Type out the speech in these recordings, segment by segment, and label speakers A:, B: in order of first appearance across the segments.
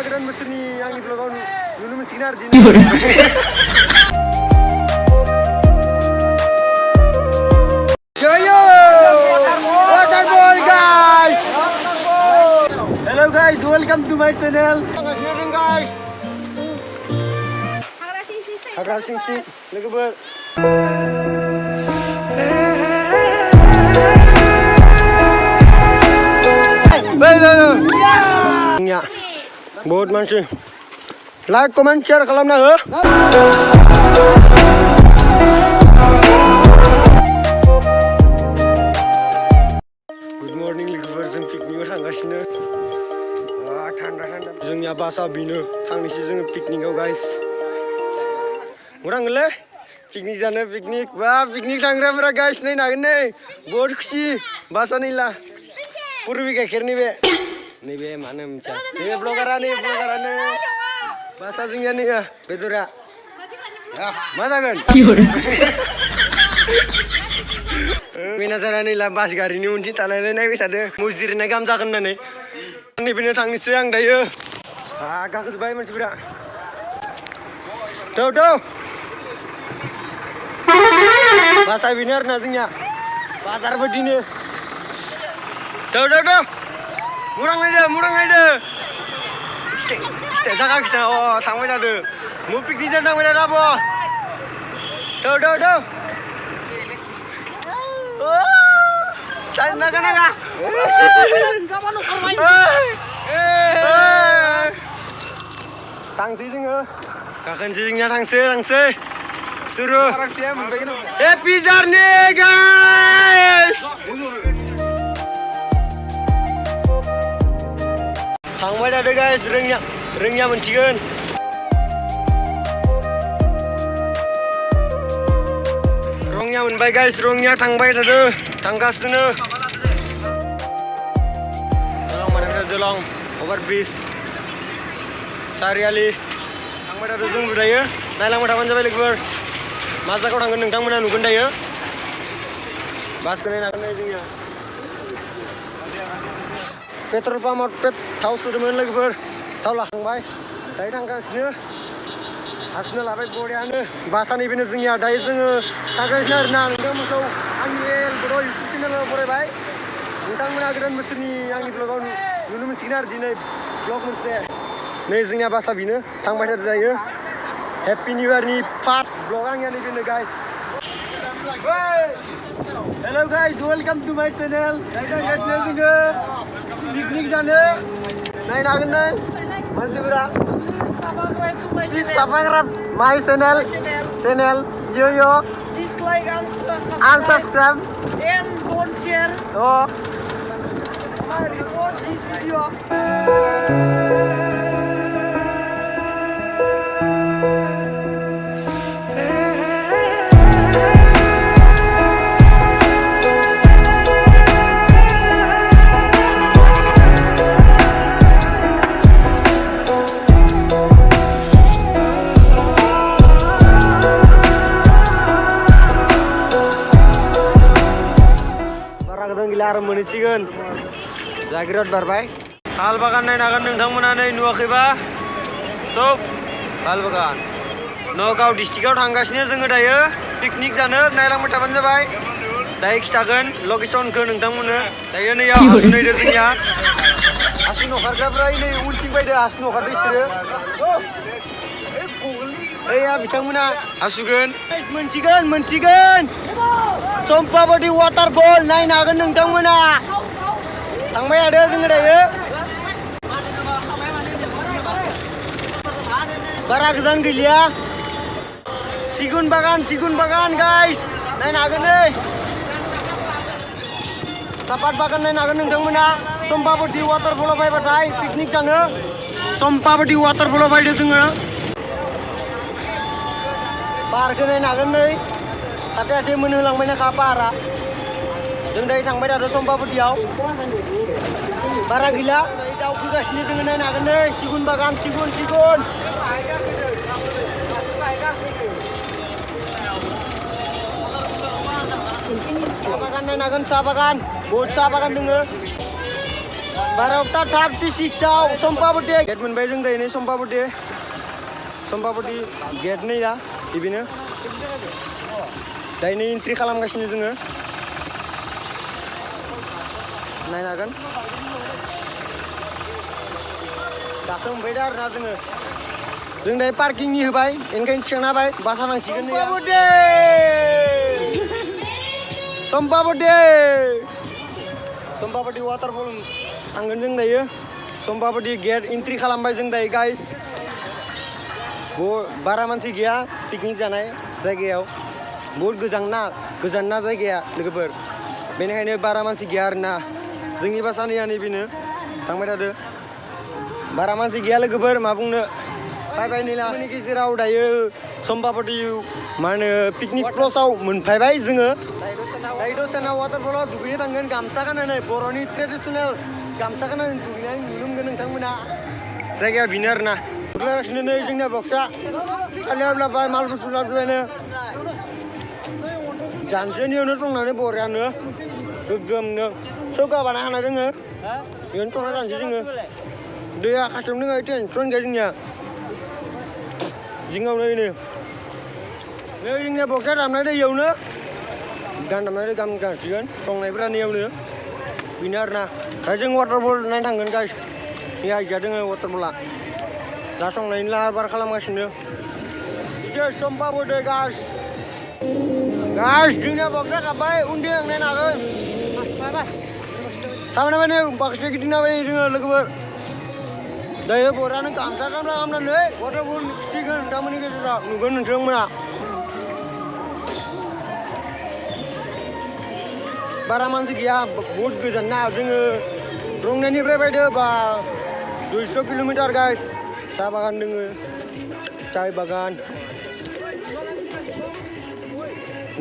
A: गोदान बोसोरनि आंनि ब्लगाव नुनो मोनसिगोन आरो दिनै। Waterboy guys! Hello guys, welcome to my channel. Guys. Hagra sing sing, logoफोर. Ya, बहुत मानसि. Like, comment, share खालामना हो. Good morning लोगोफोर, जों पिकनिकआव थांगासिनो. थान्दा थान्दा. जोंनिया बासआ बेनो. थांनोसै जोङो पिकनिकआव गाइस. उरांगोनलै पिकनिक जानो पिकनिक. बा पिकनिक थांग्राफोरा गाइस नायनो हागोन नै. बहुत खुसि. बासआ नैला. पुरबि गाइखेरनि बे. नैबे मानो मिथिया. नैबे ब्लगारानो. बासआ जोंनिया नैया बेदरा. मा जागोन? मेनाजारा नैला बास गारिनि उनथिं थानानै नायबाय थादों. मुजिरनाय गाहाम जागोन होननानै. नैबेनो थांनोसै आं दायो. गाखोजोब्बाय मानसिफोरा. थौ बासा बेनो आरोना जोंनिया बाजार बायदिनो. थौ मुरां नायदो खिथा जागा खिथा. थांबाय थादो मु पिकनिक जानो थांबाय थादो आब'. थौ नागा थांसै जोङो गाखोनोसै जोंनिया थांसै सुरु. Happy journey guys. थांबाय थादो गाइस. रोङिया मोनसिगोन. रङिया मोनबाय गाइस. रङिया थांबाय थादो. थांगासिनो दलं अभार ब्रिज सारियालि थांबाय थादो. जोंबो दायो नायलांबाय थाबानो जाबाय लोगोफोर. मा जायगायाव थांगोन नोंथांमोना नुगोन दायो. बासखौ नायनो हागोन नै जोंनिया पेट्रल पाम्पआव थाव सोदोंमोन लोगोफोर. थाव लाखांबाय दायो थांगासिनो. हासुना लाबाय बरियानो. बासआ नैबेनो जोंनिया दायो जोङो थांगासिनो आरोना. नोंथांमोनखौ आंनि बर' इउटुब चेनेलाव बरायबाय. नोंथांमोना गोदान बोसोरनि आंनि ब्लगाव नुनो मोनसिगोन आरो दिनै ब्लग मोनसे. नै जोंनिया बासआ बेनो थांबाय थादो जायो. हेपि निउ इयारनि फार्स्ट ब्लग आंनिया नैबेनो guys. Hello guys, welcome to my channel. दायो थांगासिनो जोङो पिकनिक जानो. नायनो हागोन नै मानसिफोरा. Subscribe my channel. Yo.
B: Dislike and
A: unsubscribe
B: and don't share.
A: I report this video. आरो मोनहैसिगोन. जागिरद बारबाय. साल बागान नायनो हागोन नोंथांमोना नै नुवाखैबा. सब साल बागान. नगाव डिस्ट्रिक्टआव थांगासिनो जोङो दायो पिकनिक जानो. नायलांबाय थाबानो जाबाय. दायो खिथागोन लकेसनखौ नोंथांमोननो. दायो नैयाव हासु नायदो जोंनिया. हासु नखारग्राफ्रा नै उनथिं बायदो. हासु नखारदो इसोरो. ओइया बिथांमोना हासुगोन. मोनसिगोन. सम्पाबति वाटारफल नायनो हागोन नोंथांमोना. थांबाय थादो जोङो दायो. बारा गोजान गैलिया. सिगुन बागान गाइस नायनो हागोन नै. सापात बागान नायनो हागोन नोंथांमोना. सम्पाबति वाटारफलाव फैबाथाय पिकनिक जानो सम्पाबति वाटारफलाव फैदो जोङो. बारखौ नायनो हागोन नै. खाथि मोनहोलांबाय नाखा बारा. जों दायो थांबाय थादों सम्पाबतियाव. बारा गैला. दाउ फैगासिनो जोङो नायनो हागोन नै. सिगुन बागान सिगुन. साहा बागान नायनो हागोन. साहा बागान बहुत साहा बागान दोङो. 12टा 36 आव सम्पाबती गेट मोनबाय जों दायो सम्पाबती गेट नैया बिदिनो दायो एन्ट्रि खालामगासिनो जोङो नायनो हागोन दासो मोनफैदों आरोना जों दायो पार्किंनि होबाय ओंखायनो थिखांना होबाय बासा नांसिगोन सम्पाबती वाटारफल थांगोन जों दायो सम्पाबती गेट एन्ट्रि खालामबाय जों दायो गाइस बारा मानसि गैया पिकनिक जानाय जायगायाव बहुत गोजान ना जायगाया लोगोफोर बेनिखायनो बारा मानसि गैया आरोना जोंनि बासानिया नैबेनो थांबाय थादो बारा मानसि गैया लोगोफोर मा बुंनो फायबाय निलामनि गेजेराव दायो सम्पाबती मा होनो पिकनिक प्लेसआव मोनफैबाय जोङो दायो दसेना वाटारफलाव दुगैनो थांगोन गामसा गाननानै बर'नि ट्रेडिसनेल गामसा गाननानै दुगैनाय नुनो मोनगोन नोंथांमोना जायगाया बेनो आरोना दुगैगासिनो नै जोंनिया बक्सा खालियाब्लाबाय माल बुस्थु लाबोनो जानोसैनियावनो संनानै बरियानो गोग्गोमनो सोगा बानाय हानाय दोङो बेयावनो संना जानोसै जोङो दैया खाथियावनो दोङो टेनसन गैया जोंनिया जिङावनो नै जोंनिया बक्सा दामनाय दैयावनो गान दामनाय गान गासिगोन संनायफोरा नैयावनो बेनो आरोना दा जों वाटारफल नायनो थांगोन गाइस बे आइजिया दोङो वाटारफला दा संनायनि लाहार फाहार खालामगासिनो एसे सम्पाबती गाइस जोंनिया बक्सा गाबबाय उन्दै आं नायनो हागोन थारमाने माने बाक्सा गिदिंना बायो जोङो लोगोफोर दायो बरानो गामसा गामला गामनानै वाटारफल खिथिगोन नोंथांमोननि गेजेराव नुगोन नोंथांमोना बारा मानसि गैया बहुत गोजान ना जोङो रंनायनिफ्राय बायदो बा 200 किल'मिटार गाइस साहा बागान दोङो चाय बागान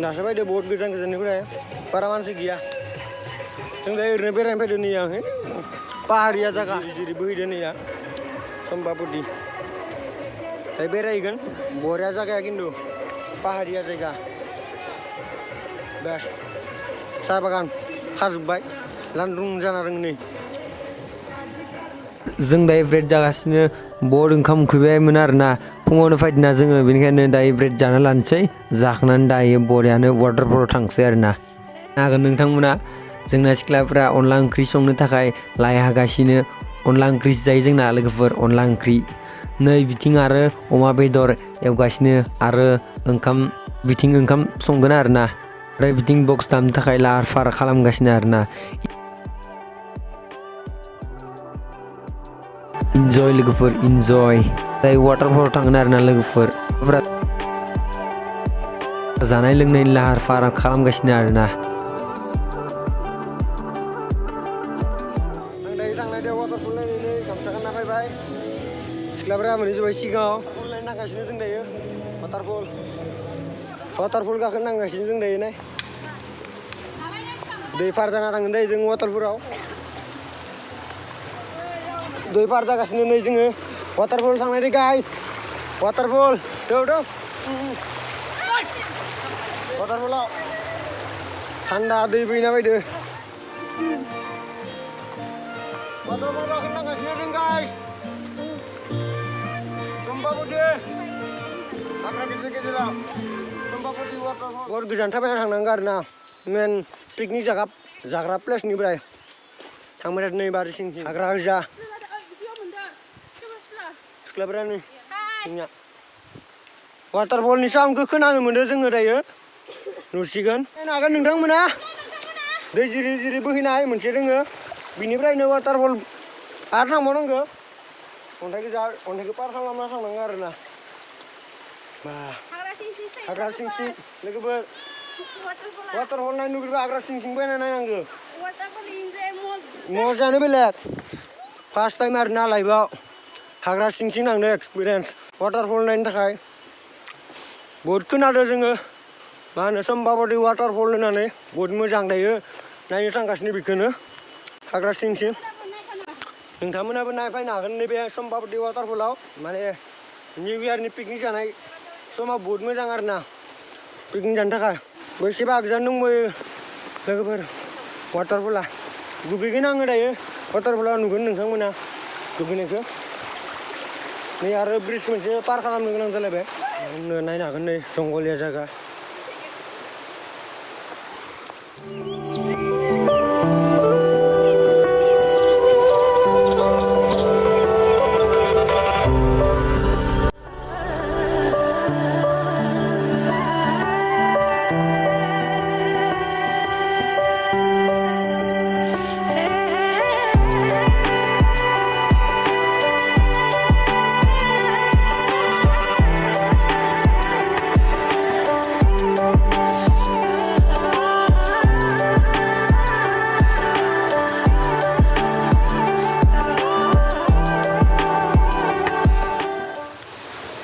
A: दासो बायदो बहुत गोजाननिफ्राय बारा मानसि गैया जों दायो ओरैनो बेरायनो फैदो नैया पाहारिया जायगा जेरै बोहैदो नैया सम्पाबती दायो बेरायहैगोन बरिया जायगाया खिन्थु पाहारिया जायगा बेस्ट साहा बागान खाजोब्बाय लांदां जाना दङ नै जों दायो ब्रेड जागासिनो बहुत ओंखाम उखैबायमोन आरोना फुङावनो फायदोंना जोङो बेनिखायनो दायो ब्रेड जाना लानोसै जाखांनानै दायो बरियानो वाटारफलाव थांसै आरोना हागोन नोंथांमोना जोंना सिख्लाफोरा अनला ओंख्रि संनो थाखाय लाय हागासिनो अनला ओंख्रि जायो जोंना लोगोफोर अनला ओंख्रि नै बिथिं आरो अमा बेदर एवगासिनो आरो बिथिं ओंखाम संगोन आरोना ओमफ्राय बिथिं बक्स दामनो थाखाय लाहार फाहार खालामगासिनो आरोना इन्जय लोगोफोर इन्जय दायो वाटारफलाव थांगोन आरोना लोगोफोर जानाय लोंनायनि लाहार फाहार खालामगासिनो आरोना थांनाय वाटारफल नायनानै गामसा गानना फैबाय सिख्लाफोरा मोनहैजोब्बाय सिगाङाव नायनो थांगासिनो जों दायो वाटारफल गाखोनो नांगासिनो जों दायो नाय दै पार जाना थांगोन दायो जों वाटारफलाव दै पार जागासिनो नै जोङो वाटारफल थांनाय दे गाइस वाटारफल वाटारफलाव थान्दा दै बोहैना फैदो वाटारफल गाखोनो नांगासिनो जों गाइस सम्पाबती हाग्रा गेजेराव सम्पाबती वाटारफल बहुत गोजान थाबायना थांनांगौ आरोना मेन पिकनिक जाग्रा प्लेसनिफ्राय थांबाय थादों नै बारि सिं हाग्रा गोजा सिख्लाफोरा नै जोंनिया वाटारफलनि साउन्डखौ खोनानो मोनो जोङो दायो नुसिगोन नायनो हागोन नोंथांमोना दै जिरि जिरि बोहैनाय मोनसे दोङो बिनिफ्रायनो वाटारफल आरो थांबावनांगौ अन्थाइखौ पार खालामना थांनांगौ आरोना हाग्रा सिं सिं लोगोफोर वाटारफल नायनो लुगैबा हाग्रा सिं सिं बायना नायनांगौ मजानो बेलेग फार्स्ट टाइम आरोना लाइफआव हाग्रा सिं सिं नांदों एक्सपिरियेन्स वाटारफल नायनो थाखाय बहुत खोनादों जोङो मा होनो सम्पाबती वाटारफल होननानै बहुत मोजां दायो नायनो थांगासिनो बेखौनो हाग्रा सिं सिं नोंथांमोनाबो नायफैनो हागोन नैबे सम्पाबती वाटारफलाव माने निउ इयारनि पिकनिक जानाय समाव बहुत मोजां आरोना पिकनिक जानो थाखाय बेसेबा गोजान दंबोयो लोगोफोर वाटारफला दुगैगोन आङो दायो वाटारफलाव नुगोन नोंथांमोना दुगैनायखौ नै आरो ब्रिज मोनसे पार खालामनो गोनां जालायबाय नायनो हागोन नै जंगलिया जायगा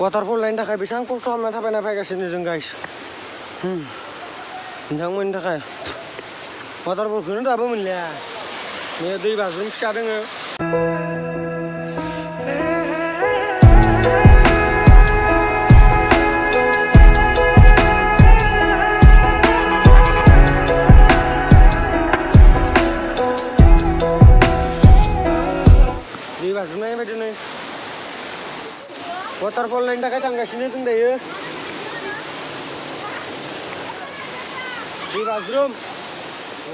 A: वाटारफल नायनो थाखाय बेसेबां खस्थ' खालामना थाबायना फैगासिनो जों गाइस नोंथांमोननि थाखाय वाटारफलखौनो दाबो मोनलिया नै दै बाज्रुम फिसा दोङो दै बाज्रुमनाय बायदि नै वाटारफल नायनो थाखाय थांगासिनो जों दायो दै बाज्रुम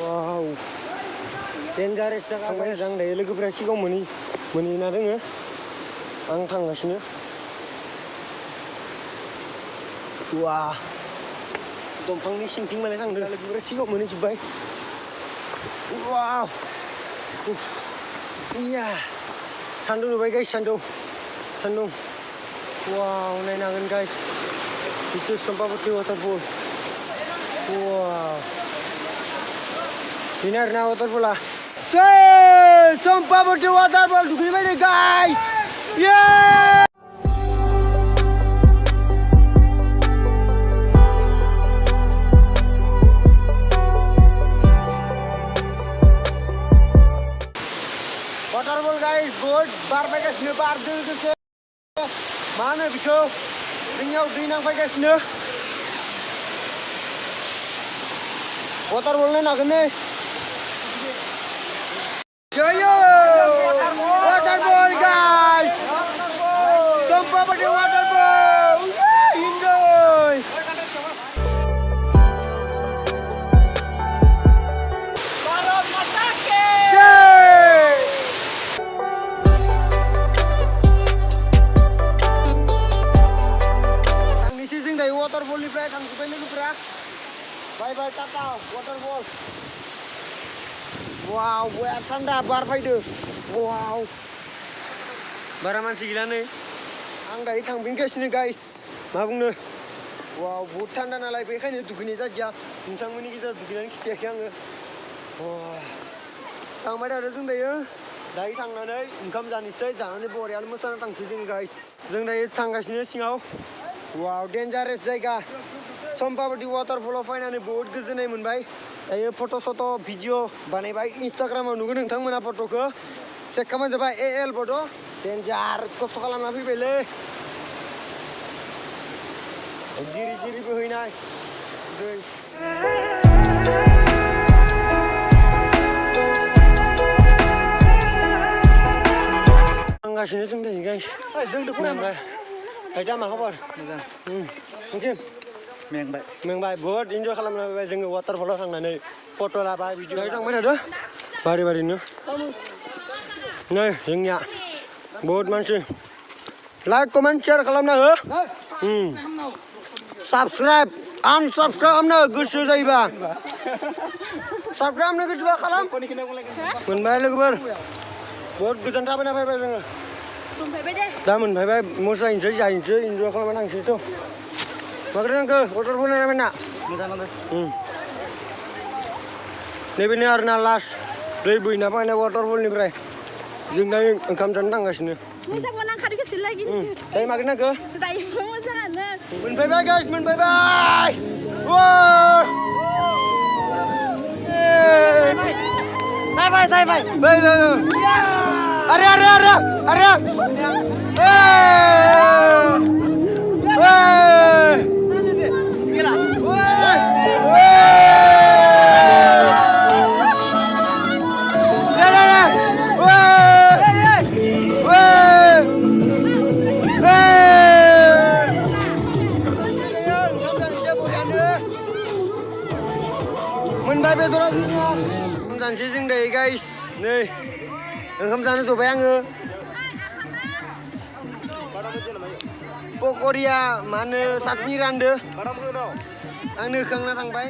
A: वाव डेन्जारेस जागा थांबाय आं दायो लोगोफोरा सिगाङाव मोनहैना दोङो आं थांगासिनो वा दंफांनि सिंथिं माने थांदों लोगोफोरा सिगाङाव मोनहैजोब्बाय वाव इया सान्दुं नुबाय गाइस सान्दुं wow naik nangan guys this is Sampabati waterfall wow ini arna waterfall lah Sampabati waterfall dugin baik guys yeah waterfall guys good bar baik sini bar dulu mana bicho ringau दै नांफैगासिनो waterfall नायनो हागोन नै yo waterfall guys Sampabati waterfall enjoy waterfallनिफ्राय थांजोब्बाय लोगोफोरा बाय बाय Tata waterfall वाव बिराद थान्दा बार फैदो वाव बारा मानसि गैला नै आं दायो थांफिनगासिनो गाइस मा बुंनो वाव बहुत थान्दा नालाय बेखायनो दुगैनाय जादिया नोंथांमोननि गेजेराव दुगैनानै खिथायाखै आङो थांबाय आरो जों दायो थांनानै ओंखाम जानोसै जानानै बरियानो मोसाना थांसै जों गाइस जों दायो थांगासिनो सिङाव वाव डेन्जारेस जायगा Sampabati waterfall फैनानै बहुत गोजोननाय मोनबाय दायो फट' सट' भिडिअ बानायबाय इन्स्टाग्रामाव नुगोन नोंथांमोना फट'खौ चेक खालामना जाबाय एल बड' डेन्जार खस्थ' खालामना फैबायलै जिरि जिरि बोहैनाय दै थांगासिनो जों दायो गाइस जोंथ' फरायबाय दा मा खबर मोजां ओंखाम मेंबाय बहुत इन्जय खालामना फैबाय जोङो वाटारफलाव थांनानै फट' लाबाय भिडिअ थांबाय थादो बारिनो नै जोंनिया बहुत मानसि लाइक कमेन्ट शेयार खालामना हो साबस्क्राइब आनसाबस्क्राइब खालामनो गोसो जायोबा साबस्क्राइब खालामनो गोसोबा खालाम मोनबाय लोगोफोर बहुत गोजान थाबायना फैबाय जोङो दा मोनफैबाय मोसाहैनोसै जाहैनोसै इन्जय खालामना थांसैथ' माबोरै नांखो वाटारफल नायना फैना मोजां नांदों नैबेनो आरोना लास्ट दै बोहैना फैनाय वाटारफलनिफ्राय जों दा ओंखाम जानो थांगासिनो
C: मोजां नांखादो खेबसे लागि
A: दायो माबोरै नांखो
C: दायो मोजाङानो
A: मोनफैबाय गाइस मोनफैबाय नायबाय अरे जानोसै जों दायो गाइस नै ओंखाम जानो जबाय आङो पकरिया मा होनो सातनि रानदो आंनो होखांना थांबाय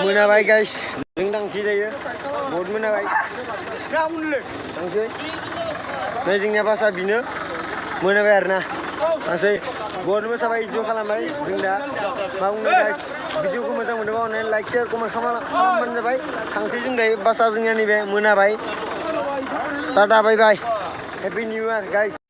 A: मोनाबाय गाइस जों थांसै दायो बहुत मोनाबाय थांसै नै जोंनिया बासा बिनो मोनाबाय आरोना थांसै बहुत मोसाबाय इन्जय खालामबाय जों दा मा बुंनो गाइस भिडिअखौ मोजां मोनोबा अननानै लाइक शेयार कमेन्ट खालामबानो जाबाय थांसै जों दायो बासा जोंनिया नैबे मोनाबाय टाटा बाय बाय हेपि निउ इयार गाइस